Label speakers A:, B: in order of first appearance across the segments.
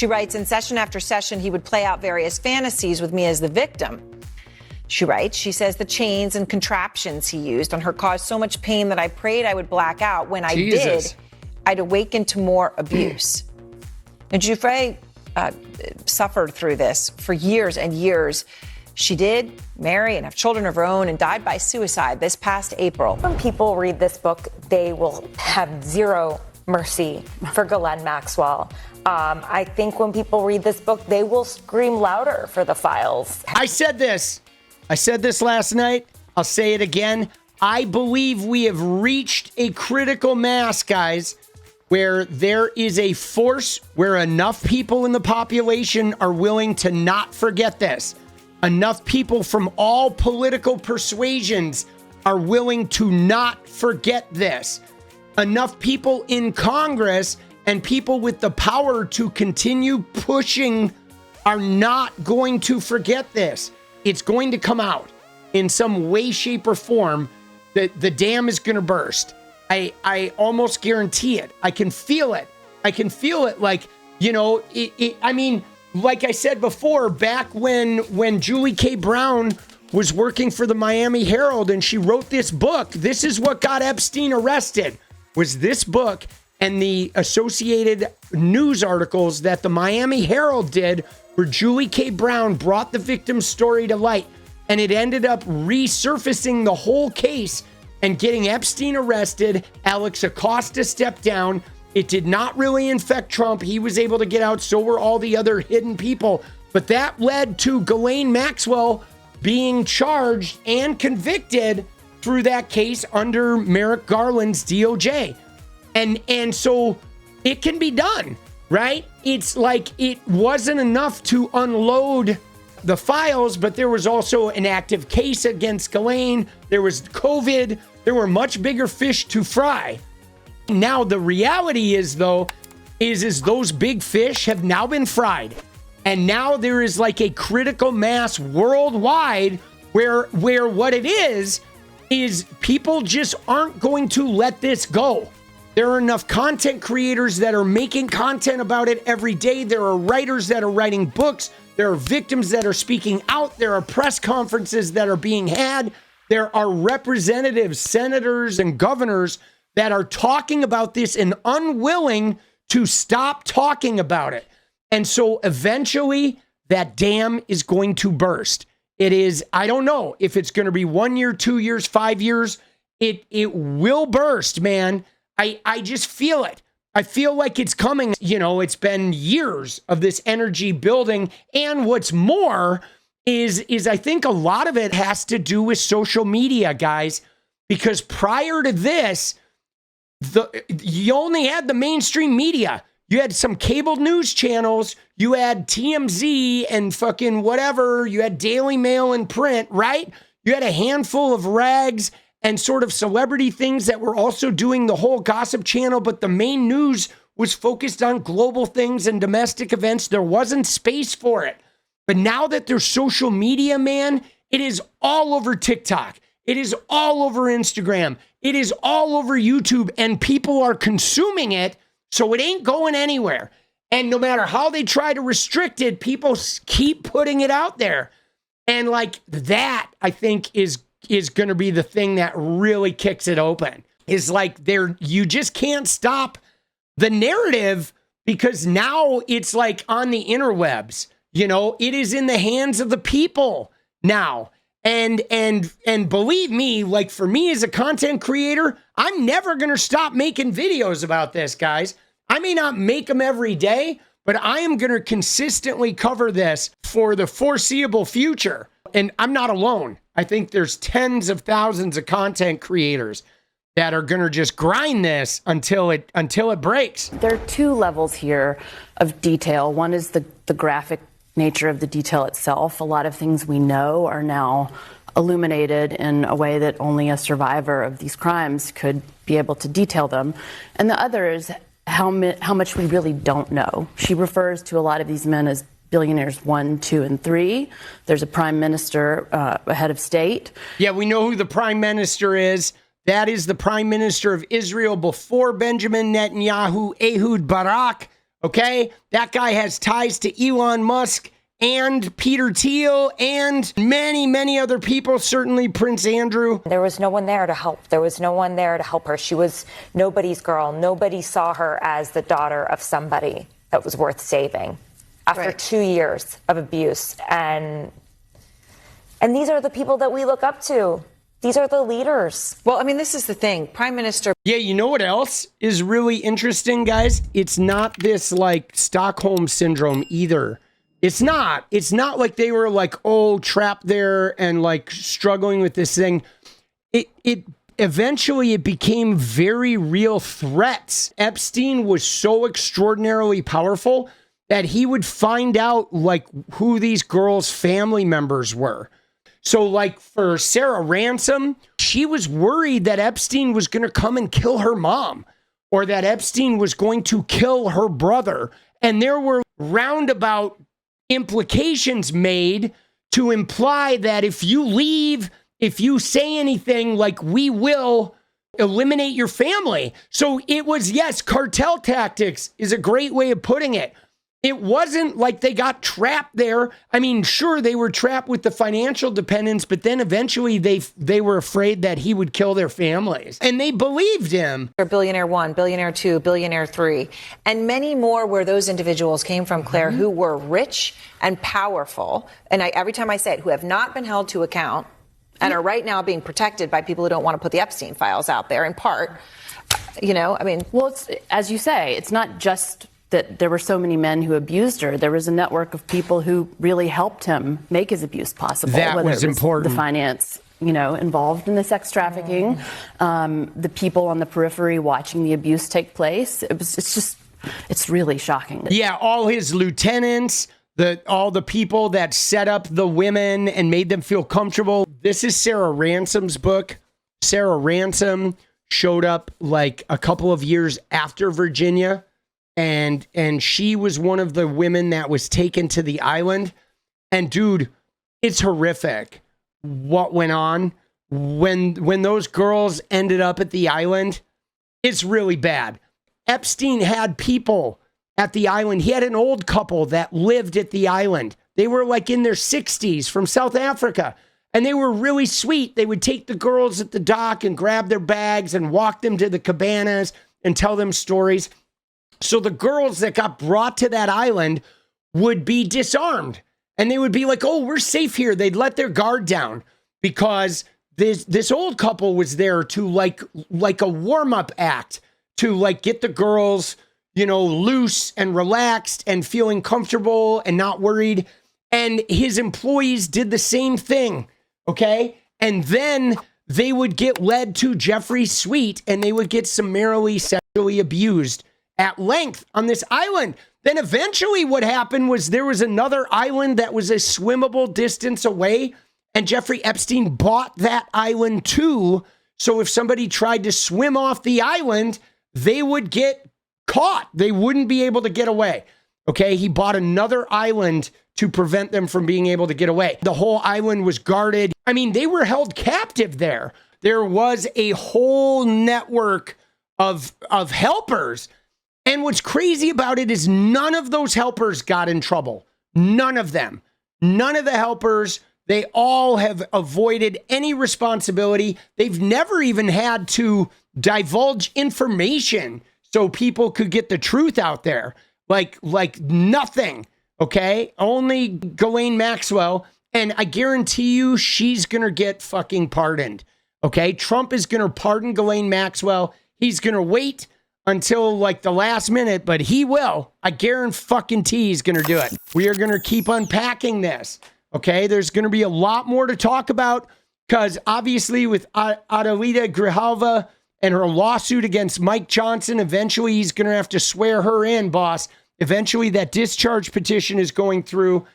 A: She writes, in session after session, he would play out various fantasies with me as the victim. She writes, she says the chains and contraptions he used on her caused so much pain that I prayed I would black out. When I did, I'd awaken to more abuse. And Giuffre suffered through this for years and years. She did marry and have children of her own and died by suicide this past April.
B: When people read this book, they will have zero mercy for Ghislaine Maxwell. I think when people read this book, they will scream louder for the files.
C: I said this last night. I'll say it again. I believe we have reached a critical mass, guys, where there is a force where enough people in the population are willing to not forget this. Enough people from all political persuasions are willing to not forget this. Enough people in Congress and people with the power to continue pushing are not going to forget this. It's going to come out in some way, shape, or form that the dam is going to burst. I almost guarantee it. I can feel it. I can feel it like, I mean, like I said before, back when Julie K. Brown was working for the Miami Herald and she wrote this book, this is what got Epstein arrested, was this book and the associated news articles that the Miami Herald did where Julie K. Brown brought the victim's story to light. And it ended up resurfacing the whole case and getting Epstein arrested. Alex Acosta stepped down. It did not really infect Trump. He was able to get out. So were all the other hidden people. But that led to Ghislaine Maxwell being charged and convicted through that case under Merrick Garland's DOJ. And so it can be done, right? It's like it wasn't enough to unload the files, but there was also an active case against Ghislaine. There was COVID. There were much bigger fish to fry. Now, the reality is, though, is those big fish have now been fried. And now there is like a critical mass worldwide where what it is people just aren't going to let this go. There are enough content creators that are making content about it every day. There are writers that are writing books. There are victims that are speaking out. There are press conferences that are being had. There are representatives, senators, and governors that are talking about this and unwilling to stop talking about it. And so eventually that dam is going to burst. It is, I don't know if it's going to be 1 year, 2 years, 5 years. It will burst, man. I just feel it. I feel like it's coming. It's been years of this energy building. And what's more is I think a lot of it has to do with social media, guys, because prior to this, you only had the mainstream media. You had some cable news channels. You had TMZ and fucking whatever. You had Daily Mail and print, right? You had a handful of rags and sort of celebrity things that were also doing the whole gossip channel, but the main news was focused on global things and domestic events. There wasn't space for it. But now that there's social media, man, it is all over TikTok. It is all over Instagram. It is all over YouTube, and people are consuming it, so it ain't going anywhere. And no matter how they try to restrict it, people keep putting it out there. And like that, I think is going to be the thing that really kicks it open. Is like you just can't stop the narrative because now it's like on the interwebs. It is in the hands of the people now. And believe me, like for me as a content creator, I'm never going to stop making videos about this, guys. I may not make them every day, but I am going to consistently cover this for the foreseeable future. And I'm not alone. I think there's tens of thousands of content creators that are going to just grind this until it breaks.
D: There are two levels here of detail. One is the graphic nature of the detail itself. A lot of things we know are now illuminated in a way that only a survivor of these crimes could be able to detail them. And the other is how much we really don't know. She refers to a lot of these men as billionaires 1, 2, and 3. There's a prime minister, a head of state.
C: Yeah, we know who the prime minister is. That is the prime minister of Israel before Benjamin Netanyahu, Ehud Barak. Okay? That guy has ties to Elon Musk and Peter Thiel and many, many other people, certainly Prince Andrew.
B: There was no one there to help. There was no one there to help her. She was nobody's girl. Nobody saw her as the daughter of somebody that was worth saving after 2 years of abuse. And these are the people that we look up to. These are the leaders.
A: Well, I mean, this is the thing. Prime Minister.
C: Yeah, you know what else is really interesting, guys? It's not this like Stockholm syndrome either. It's not like they were like, oh, trapped there and like struggling with this thing. It eventually it became very real threats. Epstein was so extraordinarily powerful that he would find out like who these girls' family members were. So like for Sarah Ransom, she was worried that Epstein was going to come and kill her mom or that Epstein was going to kill her brother. And there were roundabout implications made to imply that if you leave, if you say anything, like we will eliminate your family. So it was, yes, cartel tactics is a great way of putting it. It wasn't like they got trapped there. I mean, sure, they were trapped with the financial dependence, but then eventually they were afraid that he would kill their families. And they believed him.
A: Billionaire 1, billionaire 2, billionaire 3, and many more where those individuals came from, Claire, who were rich and powerful. And every time I say it, who have not been held to account and are right now being protected by people who don't want to put the Epstein files out there in part. You know, I mean.
D: Well, it's, as you say, it's not just that there were so many men who abused her. There was a network of people who really helped him make his abuse possible.
C: That
D: whether
C: was
D: it was
C: important.
D: The finance, involved in the sex trafficking, the people on the periphery watching the abuse take place. It's really shocking.
C: Yeah, all his lieutenants, all the people that set up the women and made them feel comfortable. This is Sarah Ransom's book. Sarah Ransom showed up like a couple of years after Virginia. And she was one of the women that was taken to the island. And dude, it's horrific what went on when those girls ended up at the island. It's really bad. Epstein had people at the island. He had an old couple that lived at the island. They were like in their 60s from South Africa. And they were really sweet. They would take the girls at the dock and grab their bags and walk them to the cabanas and tell them stories. So the girls that got brought to that island would be disarmed and they would be like, oh, we're safe here. They'd let their guard down because this old couple was there to like a warm-up act to like get the girls, loose and relaxed and feeling comfortable and not worried. And his employees did the same thing. Okay. And then they would get led to Giuffre's suite and they would get summarily sexually abused at length on this island. Then eventually what happened was there was another island that was a swimmable distance away, and Jeffrey Epstein bought that island too. So if somebody tried to swim off the island, they would get caught. They wouldn't be able to get away. Okay, he bought another island to prevent them from being able to get away. The whole island was guarded. I mean, they were held captive there. There was a whole network of helpers. And what's crazy about it is none of those helpers got in trouble. None of them. None of the helpers. They all have avoided any responsibility. They've never even had to divulge information so people could get the truth out there. Like nothing. Okay? Only Ghislaine Maxwell. And I guarantee you she's going to get fucking pardoned. Okay? Trump is going to pardon Ghislaine Maxwell. He's going to wait until like the last minute, but he will. I guarantee he's going to do it. We are going to keep unpacking this. Okay. There's going to be a lot more to talk about because obviously with Adelita Grijalva and her lawsuit against Mike Johnson, eventually he's going to have to swear her in, boss. Eventually that discharge petition is going through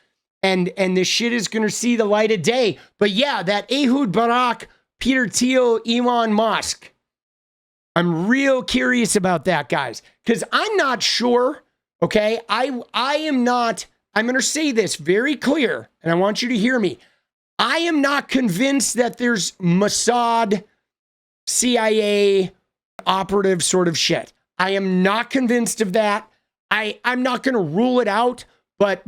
C: and this shit is going to see the light of day. But yeah, that Ehud Barak, Peter Thiel, Elon Musk. I'm real curious about that, guys, because I'm not sure. Okay, I am not. I'm going to say this very clear, and I want you to hear me. I am not convinced that there's Mossad, CIA operative sort of shit. I am not convinced of that. I'm not going to rule it out, but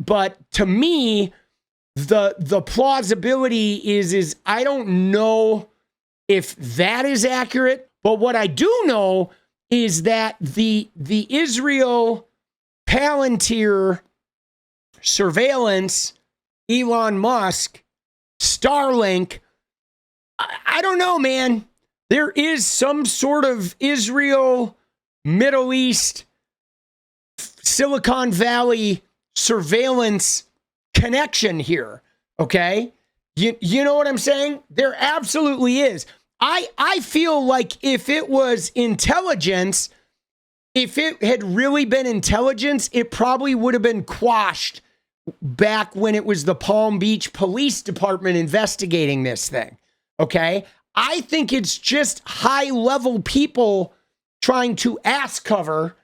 C: to me, the plausibility is I don't know if that is accurate, but what I do know is that the Israel Palantir surveillance, Elon Musk, Starlink, I don't know, man. There is some sort of Israel, Middle East, Silicon Valley surveillance connection here, okay? You know what I'm saying? There absolutely is. I feel like if it was intelligence, if it had really been intelligence, it probably would have been quashed back when it was the Palm Beach Police Department investigating this thing, okay? I think it's just high-level people trying to ass cover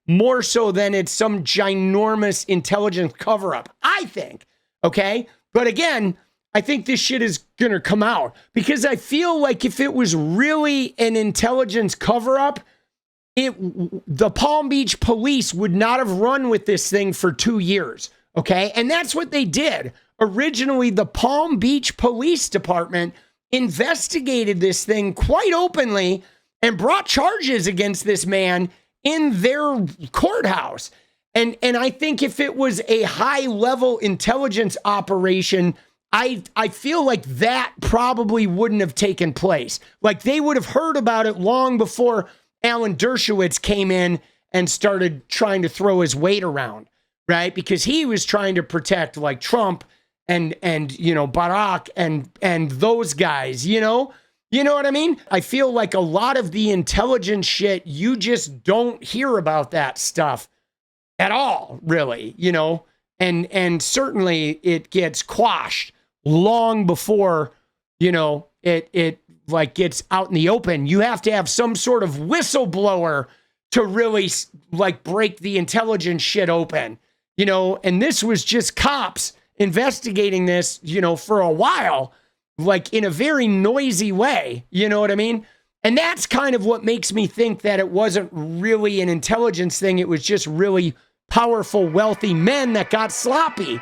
C: more so than it's some ginormous intelligence cover-up, I think, okay? But again, I think this shit is going to come out because I feel like if it was really an intelligence cover-up, the Palm Beach police would not have run with this thing for 2 years, okay? And that's what they did. Originally, the Palm Beach Police Department investigated this thing quite openly and brought charges against this man in their courthouse. And I think if it was a high-level intelligence operation, I feel like that probably wouldn't have taken place. Like they would have heard about it long before Alan Dershowitz came in and started trying to throw his weight around, right? Because he was trying to protect like Trump and you know, Barack and those guys, you know what I mean? I feel like a lot of the intelligence shit, you just don't hear about that stuff at all, really, you know? And certainly it gets quashed long before, you know, it like gets out in the open. You have to have some sort of whistleblower to really like break the intelligence shit open, you know? And this was just cops investigating this, you know, for a while, like in a very noisy way, you know what I mean? And that's kind of what makes me think that it wasn't really an intelligence thing. It was just really powerful, wealthy men that got sloppy.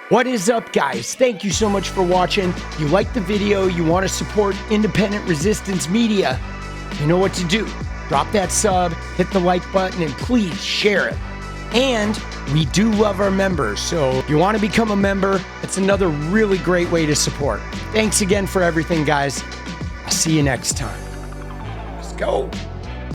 C: What is up, guys? Thank you so much for watching. If you like the video, you want to support independent resistance media, you know what to do. Drop that sub, hit the like button, and please share it. And we do love our members, so if you want to become a member, it's another really great way to support. Thanks again for everything, guys. I'll see you next time. Let's go.